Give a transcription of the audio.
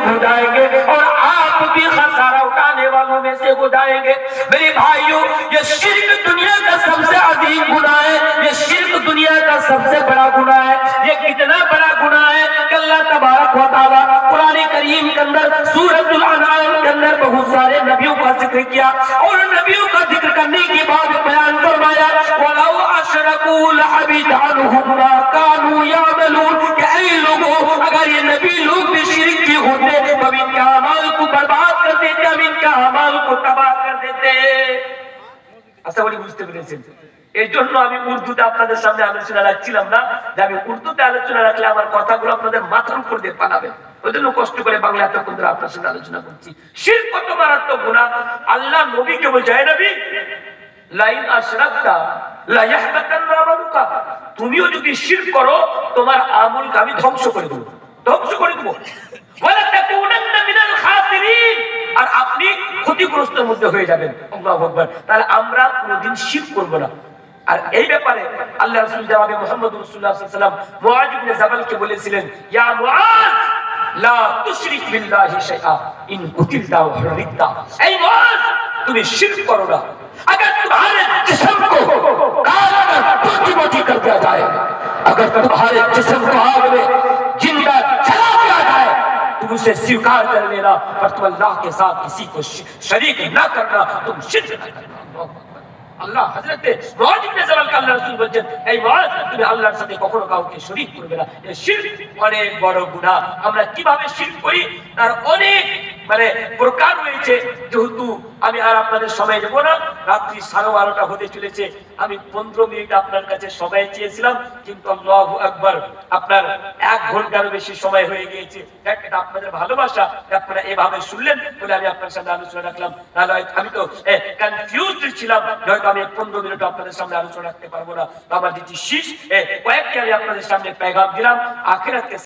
हो जाएंगे और आप भी खसारा उठाने वालों में से हो जाएंगे। मेरे भाइयों, ये शिर्क दुनिया का सबसे अजीम गुनाह है, ये शिर्क दुनिया का सबसे बड़ा गुनाह है। ये कितना बड़ा गुनाह है कि अल्लाह तबारक व तआला कुरान करीम के अंदर सूरतुल अनआम के अंदर बहुत सारे नबियों का जिक्र किया और नबियों का जिक्र करने के बाद बयान फरमाया वलाउ अशरकू लहबित अन्हुम मा कानू यामलून कि ऐ लोगों, अगर ये नबी लोग भी शिर्क की होते तो इनके अमाल को बर्बाद कर देते, हम इनके अमाल को तबाह कर देते। আশা করি বুঝতে পেরেছেন। এই জন্য আমি উর্দুতে আপনাদের সামনে আলোচনা রাখছিলাম না, যে আমি উর্দুতে আলোচনা রাখলে আমার কথাগুলো আপনাদের মাথার উপর দিয়ে পালাবে, ওই জন্য কষ্ট করে বাংলা এতক্ষণ ধরে আপনার সাথে আলোচনা করছি। শিরক কত মারাত্মক গুনাহ। আল্লাহ নবীকে বলছে, হে নবী, লাইন আশরাকতা লা ইয়াহবাতান্না আমালুকা, তুমিও যদি শিরক করো তোমার আমলকে আমি ধ্বংস করে দেব, ধ্বংস করে দেব। ওয়ালা তাকুনান্না মিনাল খাসিরিন, আর আপনি ক্ষতিগ্রস্তের মধ্যে হয়ে যাবেন। আল্লাহু আকবার। তাহলে আমরা কোনদিন শিরক করব না। আর এই ব্যাপারে আল্লাহ রাসূল জনাবে মুহাম্মদ রাসূলুল্লাহ সাল্লাল্লাহু আলাইহি ওয়াসাল্লাম মুআয ইবনে জাবালকে বলেছিলেন, ইয়া মুআয লা তুশরিক বিল্লাহি শাইআ ইন কুতিলতা ওয়া হুরিকতা। এই মুআয, তুমি শিরক করো না। अगर तुम्हारे जिस्म को काला टूटी-मोटी कर दिया जाए, अगर तुम्हारे जिस्म को आग में जिंदा जला दिया जाए, तुम उसे स्वीकार कर लेना, पर तुम अल्लाह के साथ किसी को शरीक न करना, तुम शिर्क न करना। আল্লাহ হযরতে মুআয ইবনে জাবালকে আল্লাহ রাসূল বলেন, এই মুআয, তুমি আল্লাহর সাথে কখনো কাউকে শরীক করবে না। এই শিরক অনেক বড় গুনাহ। আমরা কিভাবে শিরক করি তার অনেক প্রকার রয়েছে। যেহেতু আমি আর আপনাদের সময় দেব না, রাত্রি 12:30 হতে চলেছে। আমি 15 মিনিট আপনার কাছে সময় চেয়েছিলাম, কিন্তু আল্লাহু আকবার, আপনার 1 ঘন্টারও বেশি সময় হয়ে গিয়েছে। এটা আপনাদের ভালোবাসা, আপনারা এভাবে শুনলেন বলে আমি আপনার সাথে আলোচনা রাখলাম। নাহলে আমি তো কনফিউজড ছিলাম, হয়তো আমি 15 মিনিট আপনাদের সামনে আলোচনা রাখতে পারবো না। আমার দিদি শীষ কয়েকটি আমি আপনাদের সামনে পেগাম দিলাম। আখিরাতকে